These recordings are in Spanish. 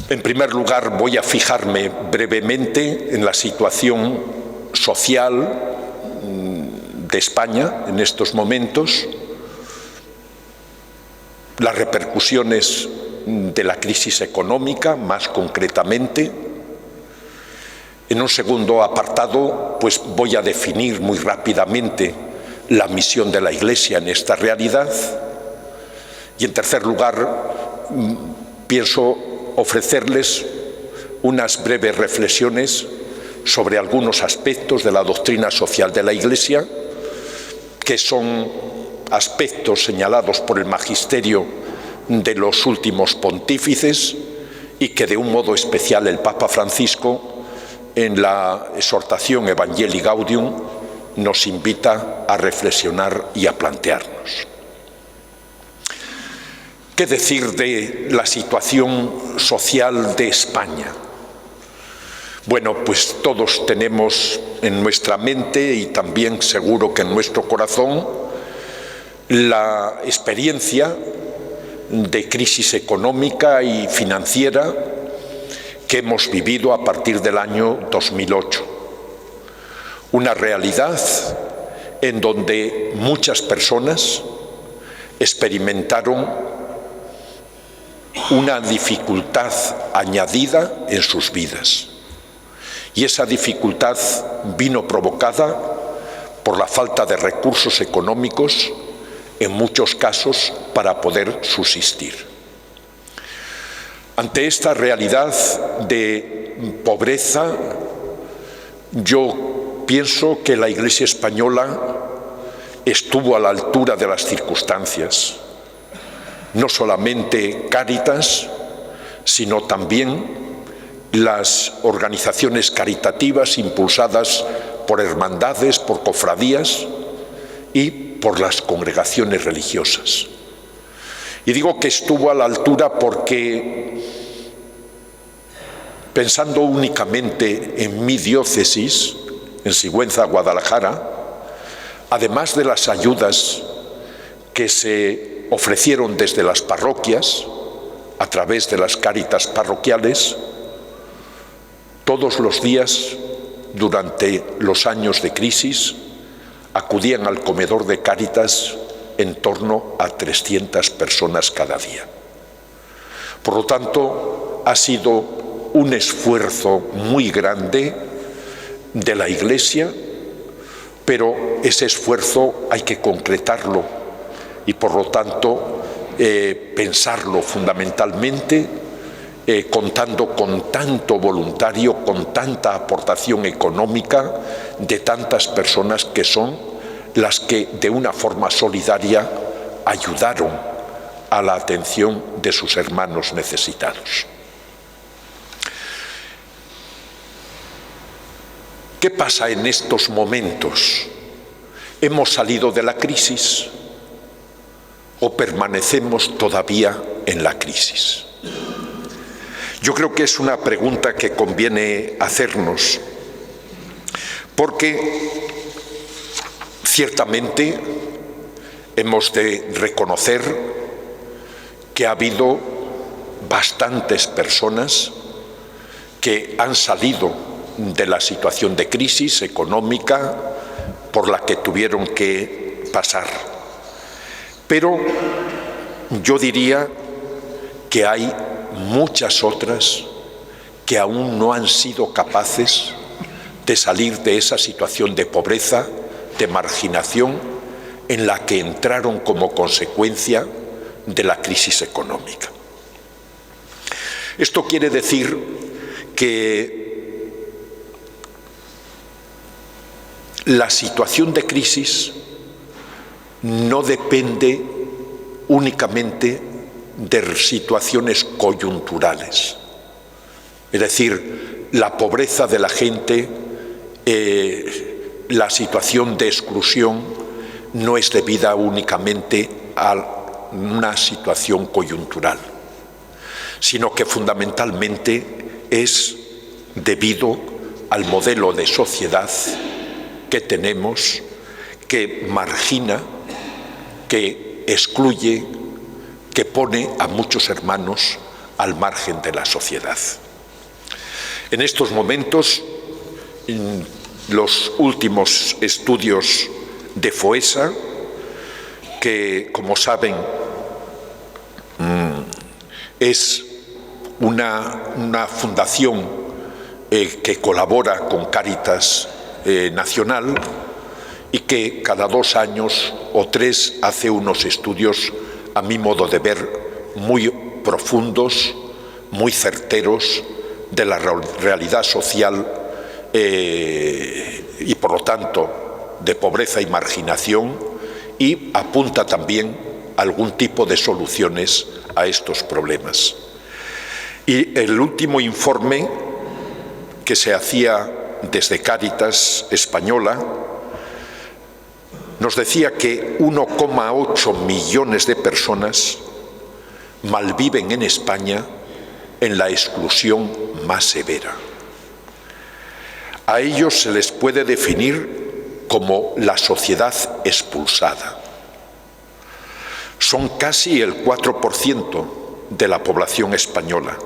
En primer lugar, voy a fijarme brevemente en la situación social de España en estos momentos, las repercusiones de la crisis económica, más concretamente. En un segundo apartado, pues voy a definir muy rápidamente la misión de la Iglesia en esta realidad. Y en tercer lugar, pienso ofrecerles unas breves reflexiones sobre algunos aspectos de la doctrina social de la Iglesia, que son aspectos señalados por el magisterio de los últimos pontífices y que de un modo especial el Papa Francisco, en la exhortación Evangelii Gaudium, nos invita a reflexionar y a plantearnos. ¿Qué decir de la situación social de España? Bueno, pues todos tenemos en nuestra mente y también seguro que en nuestro corazón la experiencia de crisis económica y financiera que hemos vivido a partir del año 2008. Una realidad en donde muchas personas experimentaron una dificultad añadida en sus vidas. Y esa dificultad vino provocada por la falta de recursos económicos, en muchos casos, para poder subsistir. Ante esta realidad de pobreza, yo pienso que la Iglesia española estuvo a la altura de las circunstancias. No solamente Cáritas, sino también las organizaciones caritativas impulsadas por hermandades, por cofradías y por las congregaciones religiosas. Y digo que estuvo a la altura porque, pensando únicamente en mi diócesis, en Sigüenza, Guadalajara, además de las ayudas que se ofrecieron desde las parroquias, a través de las cáritas parroquiales, todos los días, durante los años de crisis, acudían al comedor de Cáritas en torno a 300 personas cada día. Por lo tanto, ha sido un esfuerzo muy grande de la Iglesia, pero ese esfuerzo hay que concretarlo y, por lo tanto, pensarlo fundamentalmente, contando con tanto voluntario, con tanta aportación económica de tantas personas que son las que de una forma solidaria ayudaron a la atención de sus hermanos necesitados. ¿Qué pasa en estos momentos? ¿Hemos salido de la crisis o permanecemos todavía en la crisis? Yo creo que es una pregunta que conviene hacernos, porque ciertamente hemos de reconocer que ha habido bastantes personas que han salido de la situación de crisis económica por la que tuvieron que pasar. Pero yo diría que hay muchas otras que aún no han sido capaces de salir de esa situación de pobreza, de marginación en la que entraron como consecuencia de la crisis económica. Esto quiere decir que la situación de crisis no depende únicamente de situaciones coyunturales. Es decir, la pobreza de la gente, la situación de exclusión no es debida únicamente a una situación coyuntural, sino que fundamentalmente es debido al modelo de sociedad que tenemos, que margina, que excluye, que pone a muchos hermanos al margen de la sociedad. En estos momentos, los últimos estudios de FOESA, que, como saben, es una fundación que colabora con Cáritas Nacional y que cada 2 años o 3 hace unos estudios, a mi modo de ver, muy profundos, muy certeros de la realidad social y, por lo tanto, de pobreza y marginación, y apunta también a algún tipo de soluciones a estos problemas. Y el último informe que se hacía desde Cáritas Española nos decía que 1,8 millones de personas malviven en España en la exclusión más severa. A ellos se les puede definir como la sociedad expulsada. Son casi el 4% de la población española.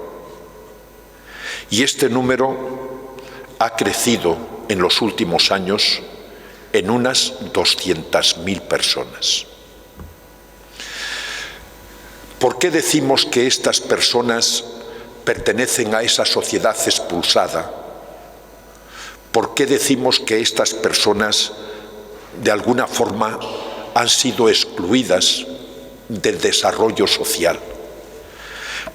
Y este número ha crecido en los últimos años en unas 200.000 personas. ¿Por qué decimos que estas personas pertenecen a esa sociedad expulsada? ¿Por qué decimos que estas personas de alguna forma han sido excluidas del desarrollo social?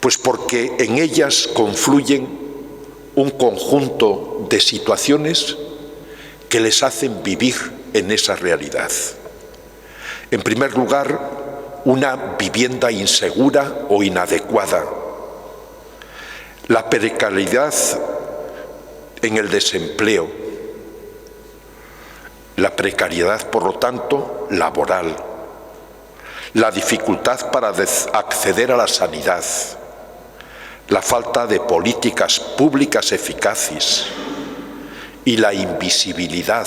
Pues porque en ellas confluyen un conjunto de situaciones que les hacen vivir en esa realidad. En primer lugar, una vivienda insegura o inadecuada, la precariedad en el desempleo, la precariedad, por lo tanto, laboral, la dificultad para acceder a la sanidad, la falta de políticas públicas eficaces y la invisibilidad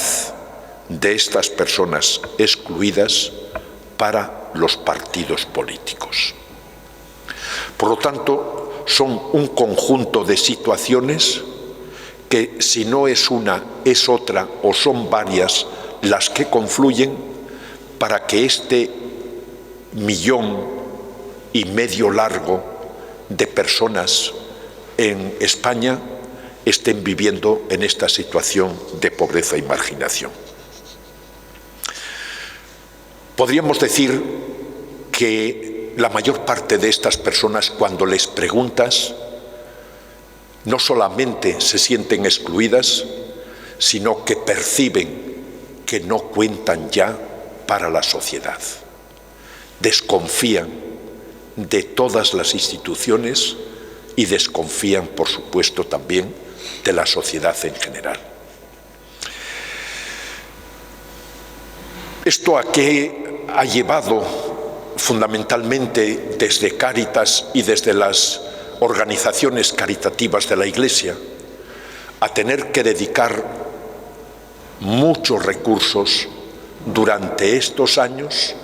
de estas personas excluidas para los partidos políticos. Por lo tanto, son un conjunto de situaciones que, si no es una, es otra, o son varias las que confluyen para que este 1,5 millones largo de personas en España estén viviendo en esta situación de pobreza y marginación. Podríamos decir que la mayor parte de estas personas, cuando les preguntas, no solamente se sienten excluidas, sino que perciben que no cuentan ya para la sociedad. Desconfían de todas las instituciones y desconfían, por supuesto, también de la sociedad en general. ¿Esto a qué ha llevado fundamentalmente desde Cáritas y desde las organizaciones caritativas de la Iglesia? A tener que dedicar muchos recursos durante estos años,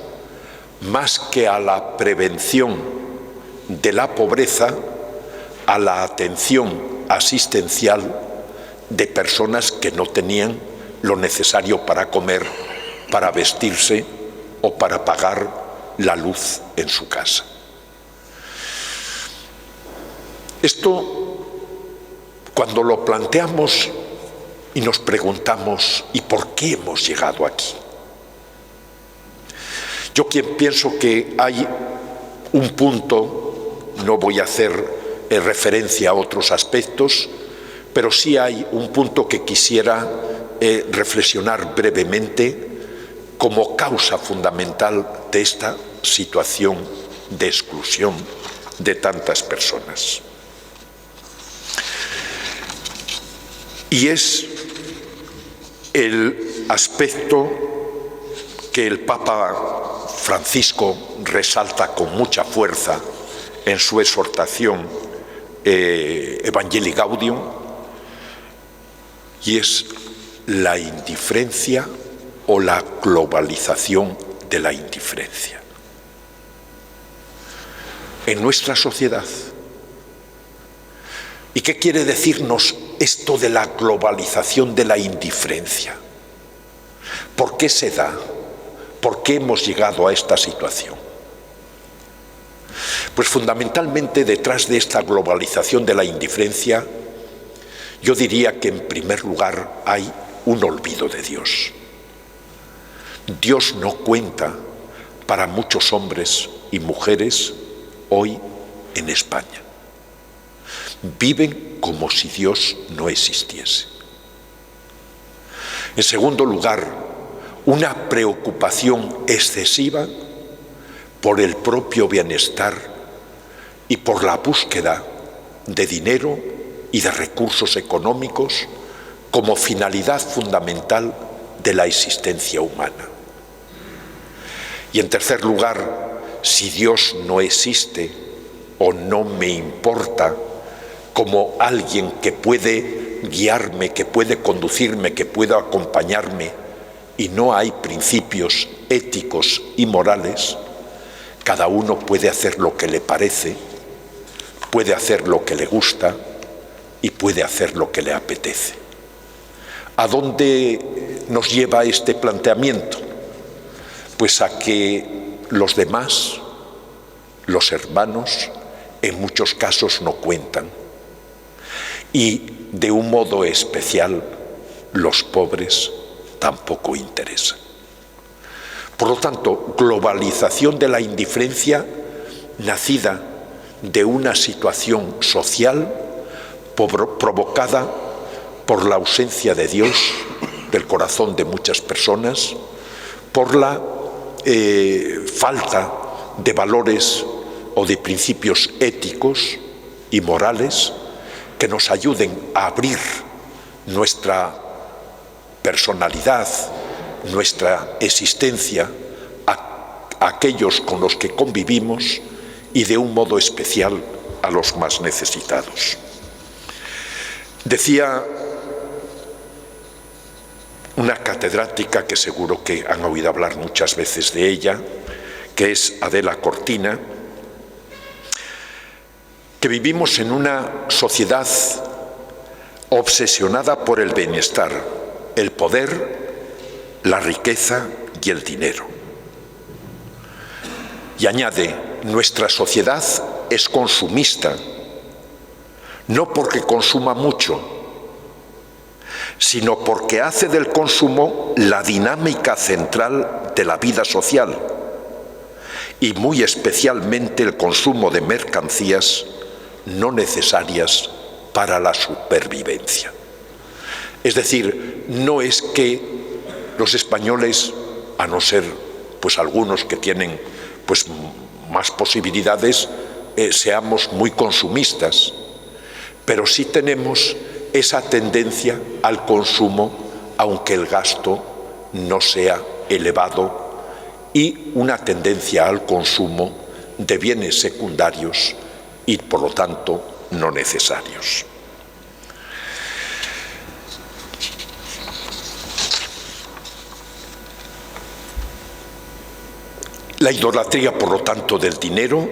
más que a la prevención de la pobreza, a la atención asistencial de personas que no tenían lo necesario para comer, para vestirse o para pagar la luz en su casa. Esto, cuando lo planteamos y nos preguntamos ¿y por qué hemos llegado aquí? Yo pienso que hay un punto, no voy a hacer referencia a otros aspectos, pero sí hay un punto que quisiera reflexionar brevemente como causa fundamental de esta situación de exclusión de tantas personas. Y es el aspecto que el Papa Francisco resalta con mucha fuerza en su exhortación Evangelii Gaudium, y es la indiferencia o la globalización de la indiferencia. En nuestra sociedad ¿Y qué quiere decirnos esto de la globalización de la indiferencia? ¿Por qué se da? ¿Por qué hemos llegado a esta situación? Pues fundamentalmente detrás de esta globalización de la indiferencia, yo diría que en primer lugar hay un olvido de Dios. Dios no cuenta para muchos hombres y mujeres hoy en España. Viven como si Dios no existiese. En segundo lugar, una preocupación excesiva por el propio bienestar y por la búsqueda de dinero y de recursos económicos como finalidad fundamental de la existencia humana. Y en tercer lugar, si Dios no existe o no me importa como alguien que puede guiarme, que puede conducirme, que puede acompañarme, y no hay principios éticos y morales, cada uno puede hacer lo que le parece, puede hacer lo que le gusta y puede hacer lo que le apetece. ¿A dónde nos lleva este planteamiento? Pues a que los demás, los hermanos, en muchos casos no cuentan. Y de un modo especial, los pobres tampoco interesan. Por lo tanto, globalización de la indiferencia nacida de una situación social provocada por la ausencia de Dios del corazón de muchas personas, por la falta de valores o de principios éticos y morales que nos ayuden a abrir nuestra personalidad, nuestra existencia a aquellos con los que convivimos y de un modo especial a los más necesitados. Decía una catedrática que seguro que han oído hablar muchas veces de ella, que es Adela Cortina, que vivimos en una sociedad obsesionada por el bienestar, el poder, la riqueza y el dinero. Y añade, nuestra sociedad es consumista, no porque consuma mucho, sino porque hace del consumo la dinámica central de la vida social y muy especialmente el consumo de mercancías no necesarias para la supervivencia. Es decir, no es que los españoles, a no ser pues algunos que tienen pues más posibilidades, seamos muy consumistas, pero sí tenemos esa tendencia al consumo, aunque el gasto no sea elevado, y una tendencia al consumo de bienes secundarios y, por lo tanto, no necesarios. La idolatría, por lo tanto, del dinero,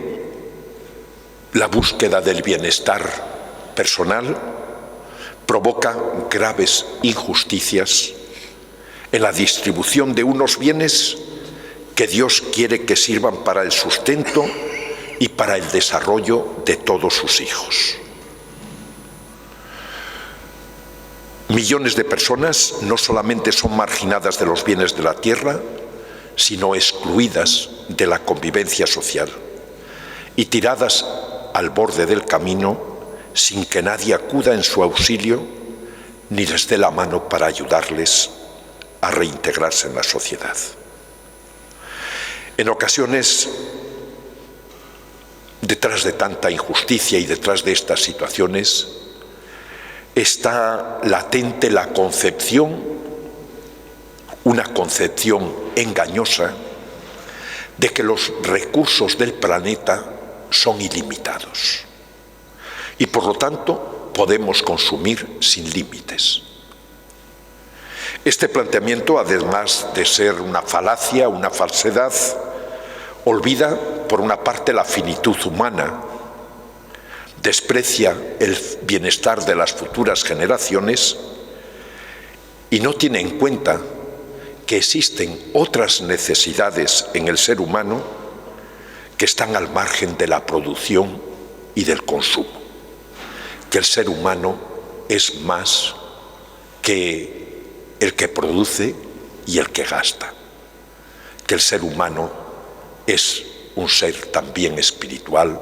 la búsqueda del bienestar personal, provoca graves injusticias en la distribución de unos bienes que Dios quiere que sirvan para el sustento y para el desarrollo de todos sus hijos. Millones de personas no solamente son marginadas de los bienes de la tierra, sino excluidas de la convivencia social y tiradas al borde del camino sin que nadie acuda en su auxilio ni les dé la mano para ayudarles a reintegrarse en la sociedad. En ocasiones, detrás de tanta injusticia y detrás de estas situaciones, está latente la concepción, una concepción engañosa, de que los recursos del planeta son ilimitados y por lo tanto podemos consumir sin límites. Este planteamiento, además de ser una falacia, una falsedad, olvida por una parte la finitud humana, desprecia el bienestar de las futuras generaciones y no tiene en cuenta que existen otras necesidades en el ser humano que están al margen de la producción y del consumo, que el ser humano es más que el que produce y el que gasta, que el ser humano es un ser también espiritual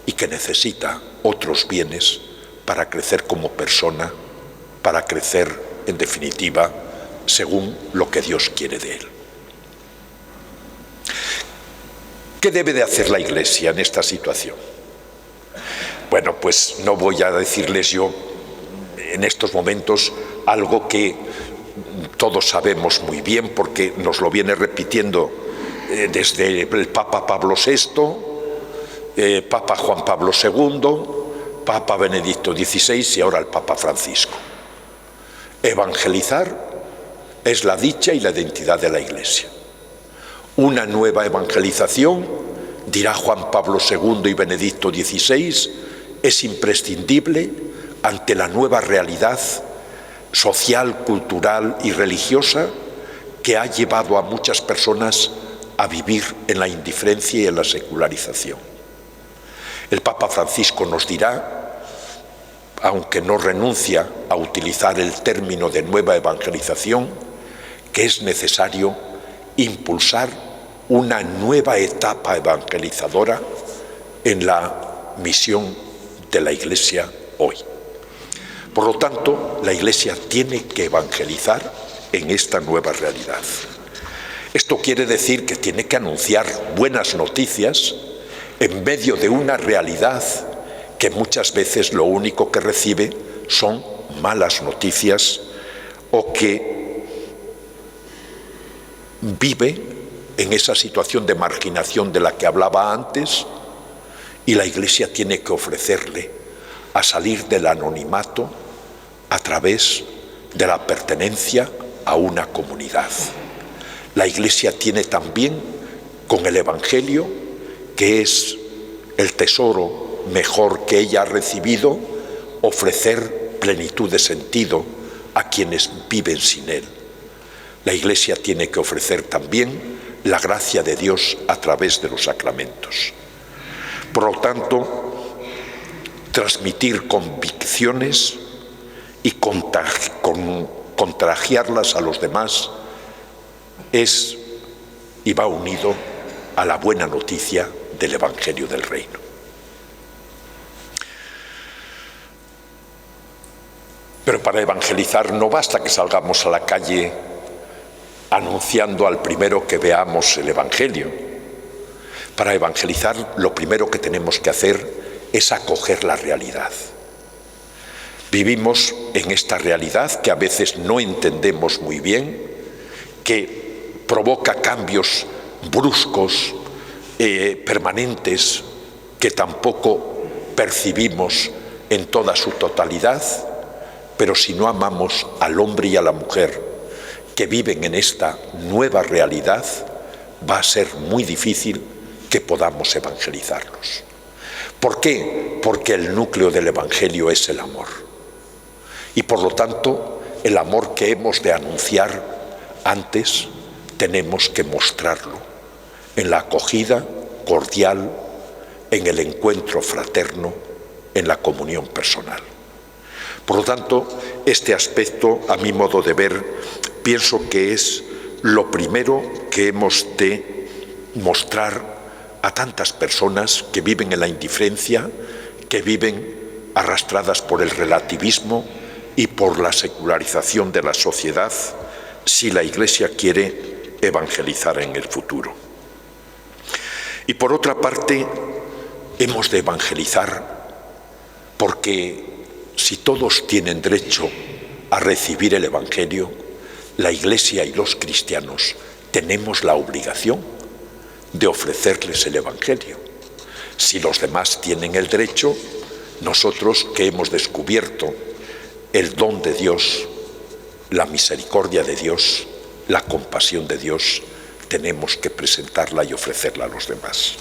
y que necesita otros bienes para crecer como persona, para crecer, en definitiva, según lo que Dios quiere de él. ¿Qué debe de hacer la Iglesia en esta situación? Bueno, pues no voy a decirles yo en estos momentos algo que todos sabemos muy bien porque nos lo viene repitiendo desde el Papa Pablo VI, Papa Juan Pablo II, Papa Benedicto XVI y ahora el Papa Francisco. Evangelizar es la dicha y la identidad de la Iglesia. Una nueva evangelización, dirá Juan Pablo II y Benedicto XVI, es imprescindible ante la nueva realidad social, cultural y religiosa que ha llevado a muchas personas a vivir en la indiferencia y en la secularización. El Papa Francisco nos dirá, aunque no renuncia a utilizar el término de nueva evangelización, que es necesario impulsar una nueva etapa evangelizadora en la misión de la Iglesia hoy. Por lo tanto, la Iglesia tiene que evangelizar en esta nueva realidad. Esto quiere decir que tiene que anunciar buenas noticias en medio de una realidad que muchas veces lo único que recibe son malas noticias o que vive en esa situación de marginación de la que hablaba antes, y la Iglesia tiene que ofrecerle a salir del anonimato a través de la pertenencia a una comunidad. La Iglesia tiene también, con el Evangelio, que es el tesoro mejor que ella ha recibido, ofrecer plenitud de sentido a quienes viven sin él. La Iglesia tiene que ofrecer también la gracia de Dios a través de los sacramentos. Por lo tanto, transmitir convicciones y contagiarlas a los demás es y va unido a la buena noticia del Evangelio del Reino. Pero para evangelizar no basta que salgamos a la calle anunciando al primero que veamos el Evangelio. Para evangelizar lo primero que tenemos que hacer es acoger la realidad. Vivimos en esta realidad que a veces no entendemos muy bien, que provoca cambios bruscos, permanentes, que tampoco percibimos en toda su totalidad, pero si no amamos al hombre y a la mujer que viven en esta nueva realidad, va a ser muy difícil que podamos evangelizarlos. ¿Por qué? Porque el núcleo del Evangelio es el amor. Y por lo tanto, el amor que hemos de anunciar antes, tenemos que mostrarlo en la acogida cordial, en el encuentro fraterno, en la comunión personal. Por lo tanto, este aspecto, a mi modo de ver, pienso que es lo primero que hemos de mostrar a tantas personas que viven en la indiferencia, que viven arrastradas por el relativismo y por la secularización de la sociedad, si la Iglesia quiere evangelizar en el futuro. Y por otra parte, hemos de evangelizar porque si todos tienen derecho a recibir el Evangelio, la Iglesia y los cristianos tenemos la obligación de ofrecerles el Evangelio. Si los demás tienen el derecho, nosotros que hemos descubierto el don de Dios, la misericordia de Dios, la compasión de Dios, tenemos que presentarla y ofrecerla a los demás.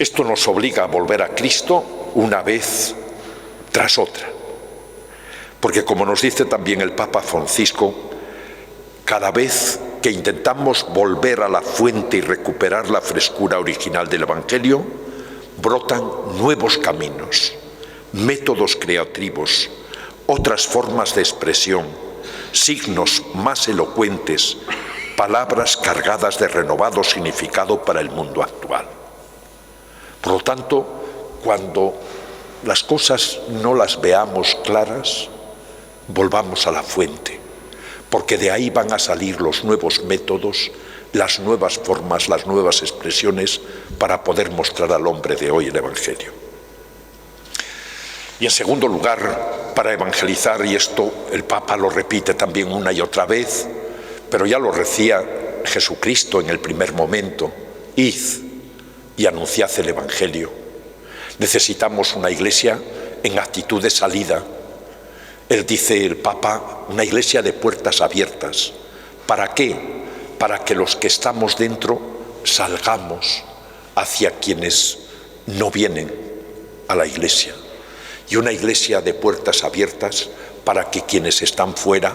Esto nos obliga a volver a Cristo una vez tras otra, porque como nos dice también el Papa Francisco, cada vez que intentamos volver a la fuente y recuperar la frescura original del Evangelio, brotan nuevos caminos, métodos creativos, otras formas de expresión, signos más elocuentes, palabras cargadas de renovado significado para el mundo actual. Por lo tanto, cuando las cosas no las veamos claras, volvamos a la fuente, porque de ahí van a salir los nuevos métodos, las nuevas formas, las nuevas expresiones para poder mostrar al hombre de hoy el Evangelio. Y en segundo lugar, para evangelizar, y esto el Papa lo repite también una y otra vez, pero ya lo decía Jesucristo en el primer momento, id y anunciad el Evangelio. Necesitamos una iglesia en actitud de salida. Él dice, el Papa, una iglesia de puertas abiertas. ¿Para qué? Para que los que estamos dentro salgamos hacia quienes no vienen a la iglesia. Y una iglesia de puertas abiertas para que quienes están fuera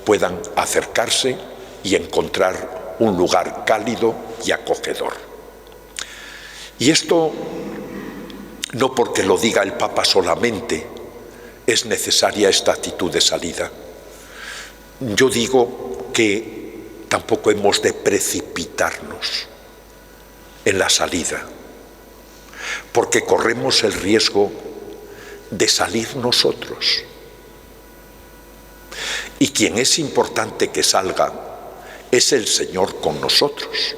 puedan acercarse y encontrar un lugar cálido y acogedor. Y esto no porque lo diga el Papa solamente, es necesaria esta actitud de salida. Yo digo que tampoco hemos de precipitarnos en la salida, porque corremos el riesgo de salir nosotros. Y quien es importante que salga es el Señor con nosotros,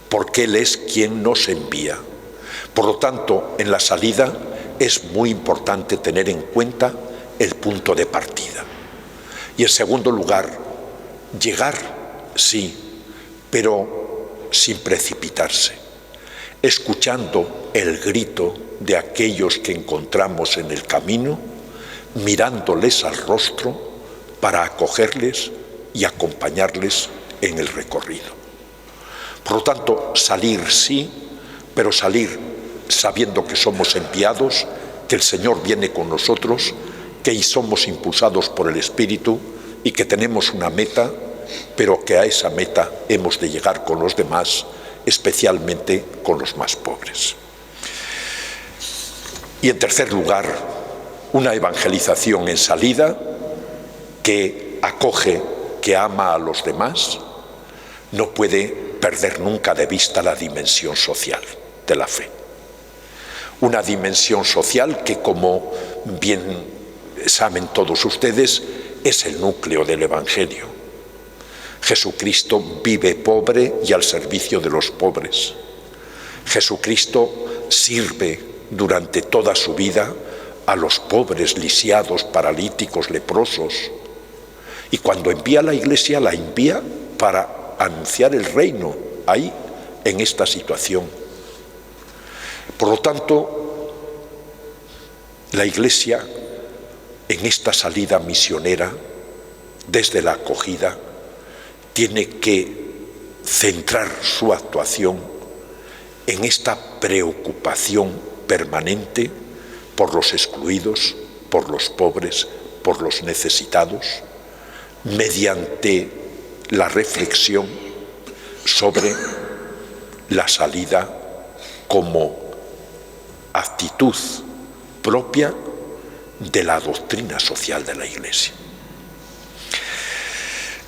porque Él es quien nos envía. Por lo tanto, en la salida es muy importante tener en cuenta el punto de partida. Y en segundo lugar, llegar, sí, pero sin precipitarse, escuchando el grito de aquellos que encontramos en el camino, mirándoles al rostro para acogerles y acompañarles en el recorrido. Por lo tanto, salir sí, pero salir sabiendo que somos enviados, que el Señor viene con nosotros, que somos impulsados por el Espíritu y que tenemos una meta, pero que a esa meta hemos de llegar con los demás, especialmente con los más pobres. Y en tercer lugar, una evangelización en salida que acoge, que ama a los demás, no puede perder nunca de vista la dimensión social de la fe. Una dimensión social que, como bien saben todos ustedes, es el núcleo del Evangelio. Jesucristo vive pobre y al servicio de los pobres. Jesucristo sirve durante toda su vida a los pobres, lisiados, paralíticos, leprosos. Y cuando envía a la Iglesia, la envía para anunciar el reino ahí, en esta situación. Por lo tanto, la Iglesia, en esta salida misionera, desde la acogida, tiene que centrar su actuación en esta preocupación permanente por los excluidos, por los pobres, por los necesitados, mediante la reflexión sobre la salida como actitud propia de la doctrina social de la Iglesia.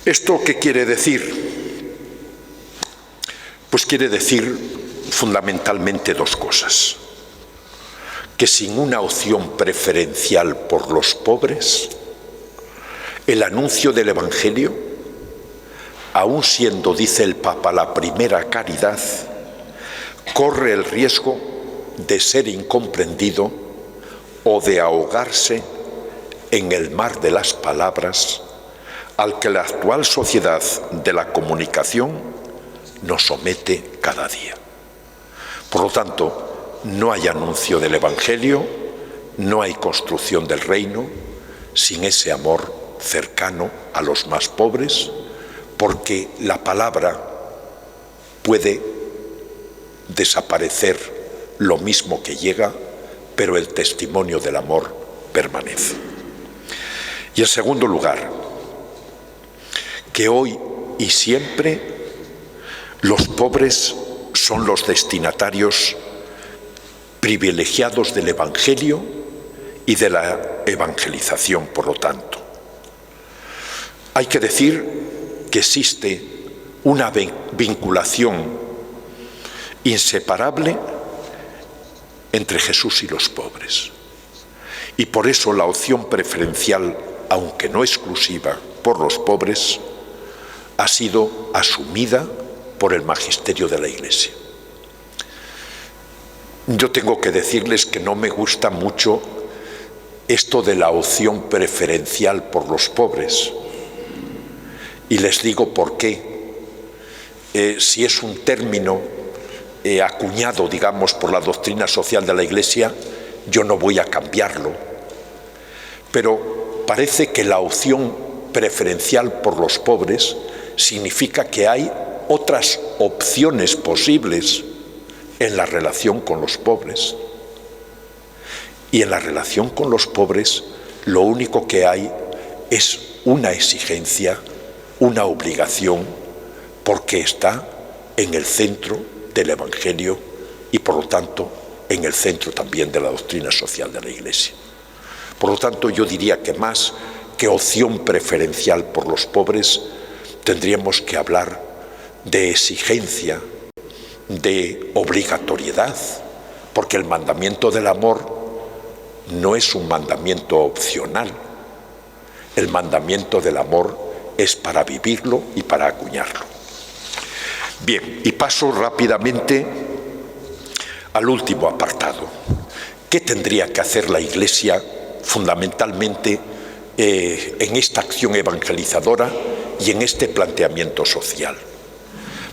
¿Esto qué quiere decir? Pues quiere decir fundamentalmente dos cosas: que sin una opción preferencial por los pobres, el anuncio del Evangelio, aun siendo, dice el Papa, la primera caridad, corre el riesgo de ser incomprendido o de ahogarse en el mar de las palabras al que la actual sociedad de la comunicación nos somete cada día. Por lo tanto, no hay anuncio del Evangelio, no hay construcción del reino sin ese amor cercano a los más pobres, porque la palabra puede desaparecer lo mismo que llega, pero el testimonio del amor permanece. Y en segundo lugar, que hoy y siempre los pobres son los destinatarios privilegiados del Evangelio y de la evangelización, por lo tanto. Hay que decir que existe una vinculación inseparable entre Jesús y los pobres. Y por eso la opción preferencial, aunque no exclusiva, por los pobres, ha sido asumida por el magisterio de la Iglesia. Yo tengo que decirles que no me gusta mucho esto de la opción preferencial por los pobres. Y les digo por qué. Si es un término acuñado, digamos, por la doctrina social de la Iglesia, yo no voy a cambiarlo. Pero parece que la opción preferencial por los pobres significa que hay otras opciones posibles en la relación con los pobres. Y en la relación con los pobres lo único que hay es una exigencia, una obligación, porque está en el centro del Evangelio y por lo tanto en el centro también de la doctrina social de la Iglesia. Por lo tanto, yo diría que más que opción preferencial por los pobres, tendríamos que hablar de exigencia, de obligatoriedad, porque el mandamiento del amor no es un mandamiento opcional. El mandamiento del amor es para vivirlo y para acuñarlo. Bien, y paso rápidamente al último apartado. ¿Qué tendría que hacer la Iglesia fundamentalmente en esta acción evangelizadora y en este planteamiento social?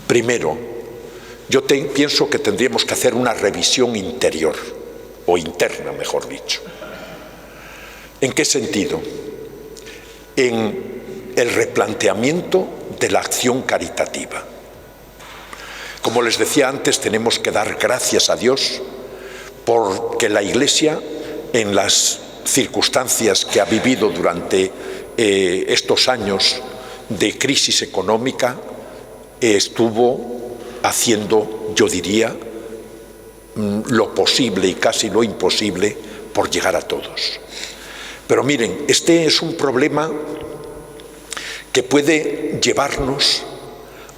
Primero, yo pienso que tendríamos que hacer una revisión interior, o interna, mejor dicho. ¿En qué sentido? En el replanteamiento de la acción caritativa. Como les decía antes, tenemos que dar gracias a Dios porque la Iglesia, en las circunstancias que ha vivido durante estos años de crisis económica, estuvo haciendo, yo diría, lo posible y casi lo imposible por llegar a todos. Pero miren, este es un problema que puede llevarnos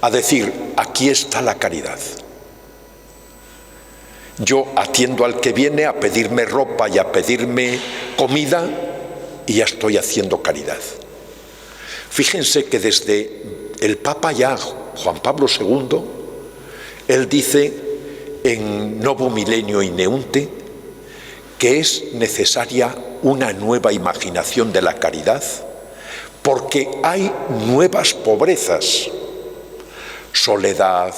a decir, aquí está la caridad. Yo atiendo al que viene a pedirme ropa y a pedirme comida y ya estoy haciendo caridad. Fíjense que desde el Papa ya, Juan Pablo II, él dice en Novo Milenio Ineunte que es necesaria una nueva imaginación de la caridad porque hay nuevas pobrezas, soledad,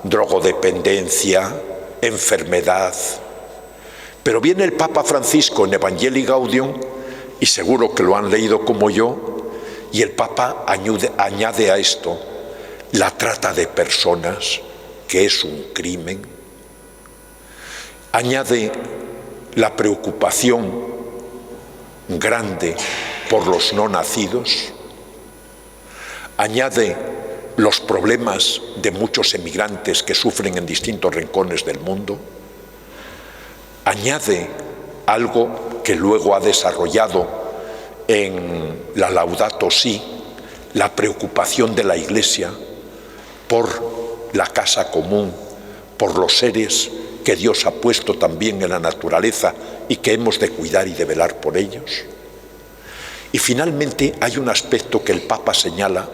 drogodependencia, enfermedad. Pero viene el Papa Francisco en Evangelii Gaudium, y seguro que lo han leído como yo, y el Papa añade a esto la trata de personas, que es un crimen. Añade la preocupación grande por los no nacidos. Añade los problemas de muchos emigrantes que sufren en distintos rincones del mundo. Añade algo que luego ha desarrollado en la Laudato Si, la preocupación de la Iglesia por la casa común, por los seres que Dios ha puesto también en la naturaleza y que hemos de cuidar y de velar por ellos. Y finalmente hay un aspecto que el Papa señala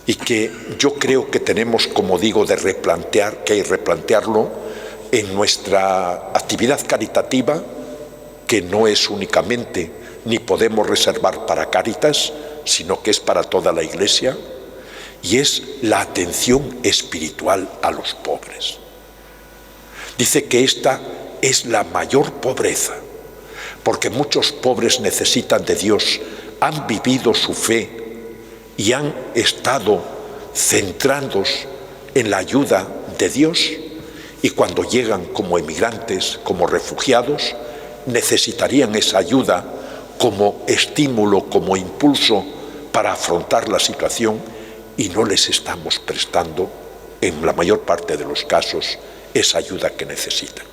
y que yo creo que tenemos, como digo, que replantearlo en nuestra actividad caritativa, que no es únicamente ni podemos reservar para Cáritas, sino que es para toda la Iglesia, y es la atención espiritual a los pobres. Dice que esta es la mayor pobreza, porque muchos pobres necesitan de Dios, han vivido su fe y han estado centrados en la ayuda de Dios, y cuando llegan como emigrantes, como refugiados, necesitarían esa ayuda como estímulo, como impulso para afrontar la situación, y no les estamos prestando, en la mayor parte de los casos, esa ayuda que necesitan.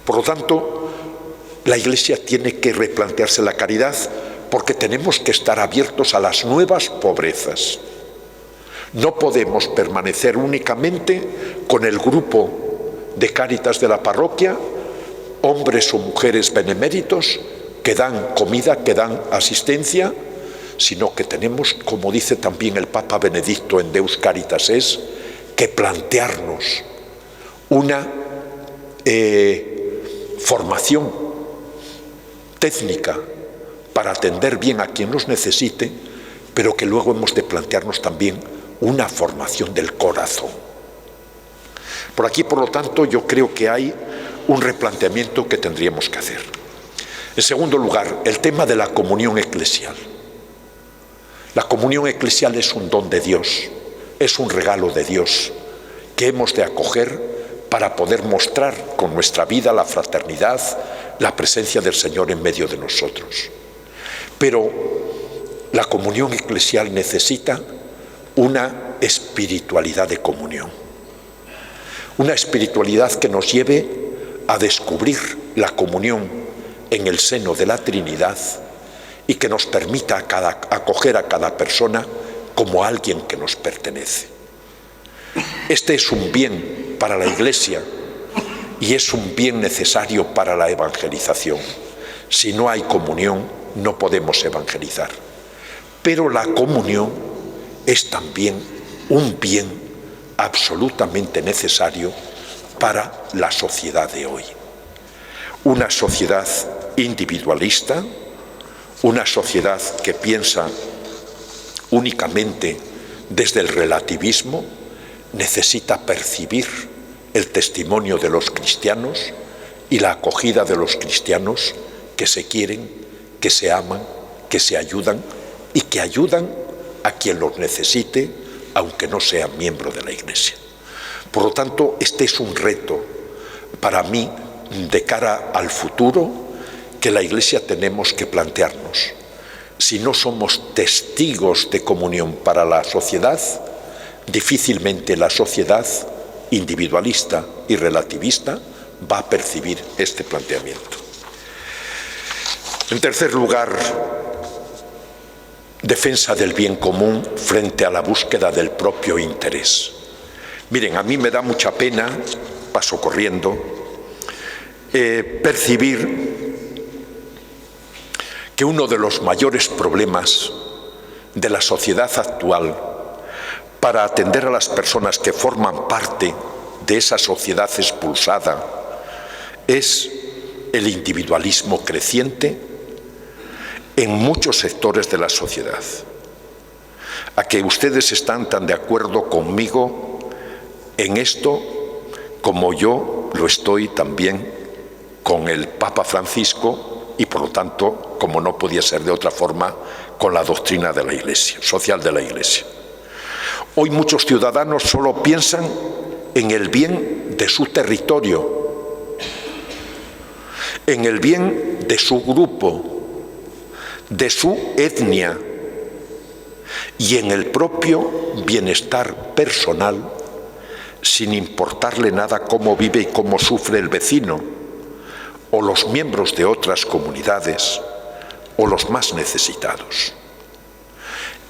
Por lo tanto, la Iglesia tiene que replantearse la caridad, porque tenemos que estar abiertos a las nuevas pobrezas. No podemos permanecer únicamente con el grupo de Cáritas de la parroquia, hombres o mujeres beneméritos que dan comida, que dan asistencia, sino que tenemos, como dice también el Papa Benedicto en Deus Caritas Es, que plantearnos una formación técnica para atender bien a quien nos necesite, pero que luego hemos de plantearnos también una formación del corazón. Por aquí, por lo tanto, yo creo que hay un replanteamiento que tendríamos que hacer. En segundo lugar, el tema de la comunión eclesial. La comunión eclesial es un don de Dios, es un regalo de Dios que hemos de acoger para poder mostrar con nuestra vida la fraternidad, la presencia del Señor en medio de nosotros. Pero la comunión eclesial necesita una espiritualidad de comunión, una espiritualidad que nos lleve a descubrir la comunión en el seno de la Trinidad y que nos permita acoger a cada persona como alguien que nos pertenece. Este es un bien para la Iglesia y es un bien necesario para la evangelización. Si no hay comunión, no podemos evangelizar. Pero la comunión es también un bien absolutamente necesario para la sociedad de hoy. Una sociedad individualista, una sociedad que piensa únicamente desde el relativismo, necesita percibir el testimonio de los cristianos y la acogida de los cristianos que se quieren, que se aman, que se ayudan y que ayudan a quien los necesite, aunque no sea miembro de la Iglesia. Por lo tanto, este es un reto para mí de cara al futuro que la Iglesia tenemos que plantearnos. Si no somos testigos de comunión para la sociedad, difícilmente la sociedad individualista y relativista va a percibir este planteamiento. En tercer lugar, defensa del bien común frente a la búsqueda del propio interés. Miren, a mí me da mucha pena, paso corriendo, percibir que uno de los mayores problemas de la sociedad actual para atender a las personas que forman parte de esa sociedad expulsada es el individualismo creciente en muchos sectores de la sociedad. A que ustedes están tan de acuerdo conmigo en esto como yo lo estoy también con el Papa Francisco y por lo tanto, como no podía ser de otra forma, con la doctrina de la Iglesia, social de la Iglesia. Hoy muchos ciudadanos solo piensan en el bien de su territorio, en el bien de su grupo, de su etnia y en el propio bienestar personal, sin importarle nada cómo vive y cómo sufre el vecino o los miembros de otras comunidades o los más necesitados.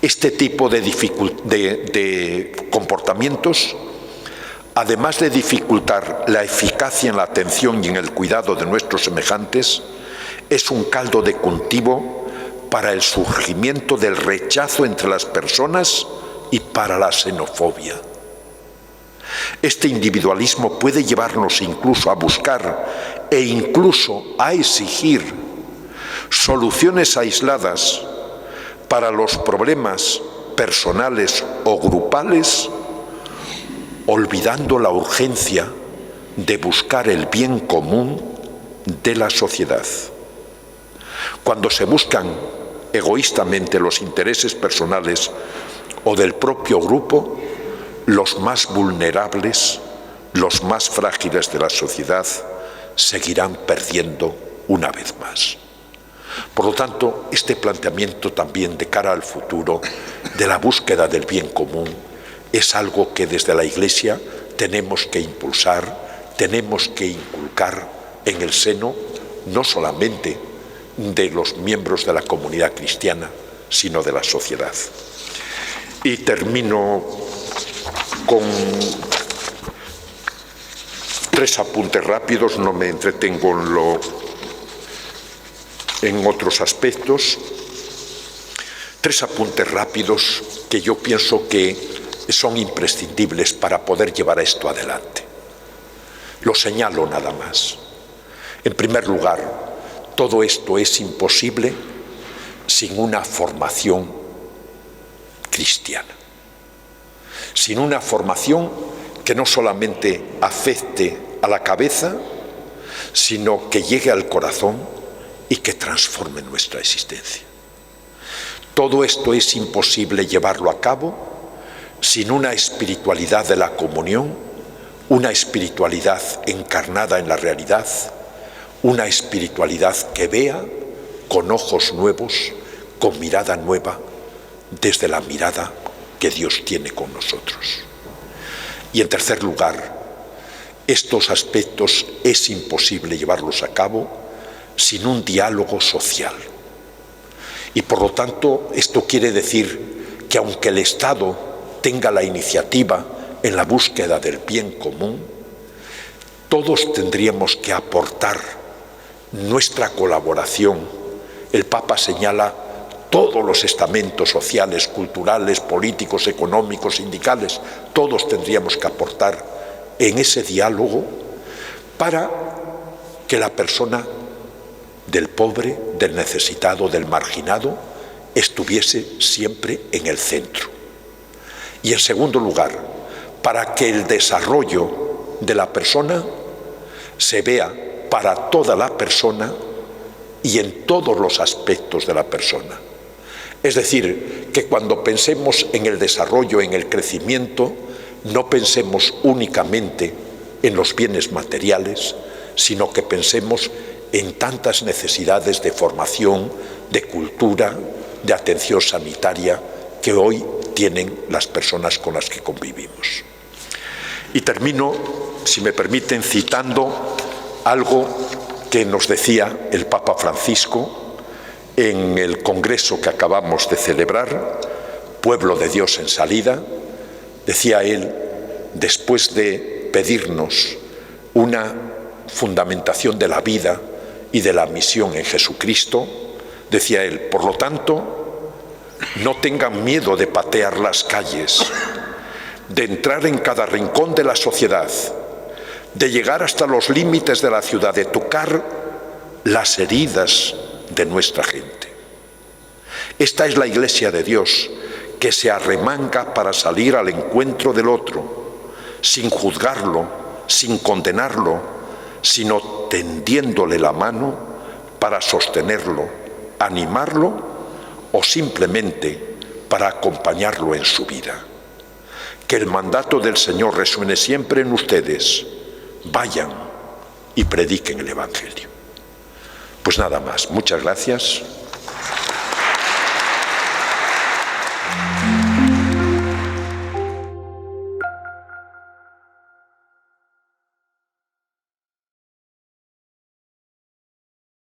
Este tipo de comportamientos, además de dificultar la eficacia en la atención y en el cuidado de nuestros semejantes, es un caldo de cultivo para el surgimiento del rechazo entre las personas y para la xenofobia. Este individualismo puede llevarnos incluso a buscar e incluso a exigir soluciones aisladas para los problemas personales o grupales, olvidando la urgencia de buscar el bien común de la sociedad. Cuando se buscan egoístamente los intereses personales o del propio grupo, los más vulnerables los más frágiles de la sociedad seguirán perdiendo una vez más. Por lo tanto, este planteamiento también de cara al futuro, de la búsqueda del bien común, es algo que desde la Iglesia tenemos que impulsar, tenemos que inculcar en el seno no solamente de los miembros de la comunidad cristiana, sino de la sociedad. Y termino con 3 apuntes rápidos, no me entretengo en otros aspectos. 3 apuntes rápidos que yo pienso que son imprescindibles para poder llevar esto adelante. Lo señalo nada más. En primer lugar, todo esto es imposible sin una formación cristiana, sin una formación que no solamente afecte a la cabeza, sino que llegue al corazón y que transforme nuestra existencia. Todo esto es imposible llevarlo a cabo sin una espiritualidad de la comunión, una espiritualidad encarnada en la realidad, una espiritualidad que vea con ojos nuevos, con mirada nueva, desde la mirada que Dios tiene con nosotros. Y en tercer lugar, estos aspectos es imposible llevarlos a cabo sin un diálogo social. Y por lo tanto, esto quiere decir que aunque el Estado tenga la iniciativa en la búsqueda del bien común, todos tendríamos que aportar nuestra colaboración. El Papa señala todos los estamentos sociales, culturales, políticos, económicos, sindicales, todos tendríamos que aportar en ese diálogo para que la persona del pobre, del necesitado, del marginado, estuviese siempre en el centro. Y en segundo lugar, para que el desarrollo de la persona se vea para toda la persona y en todos los aspectos de la persona. Es decir, que cuando pensemos en el desarrollo, en el crecimiento, no pensemos únicamente en los bienes materiales, sino que pensemos en tantas necesidades de formación, de cultura, de atención sanitaria que hoy tienen las personas con las que convivimos. Y termino, si me permiten, citando algo que nos decía el Papa Francisco en el congreso que acabamos de celebrar, Pueblo de Dios en Salida. Decía él, después de pedirnos una fundamentación de la vida y de la misión en Jesucristo, decía él, por lo tanto, no tengan miedo de patear las calles, de entrar en cada rincón de la sociedad, de llegar hasta los límites de la ciudad, de tocar las heridas de nuestra gente. Esta es la Iglesia de Dios, que se arremanga para salir al encuentro del otro, sin juzgarlo, sin condenarlo, sino tendiéndole la mano para sostenerlo, animarlo o simplemente para acompañarlo en su vida. Que el mandato del Señor resuene siempre en ustedes. Vayan y prediquen el Evangelio. Pues nada más. Muchas gracias.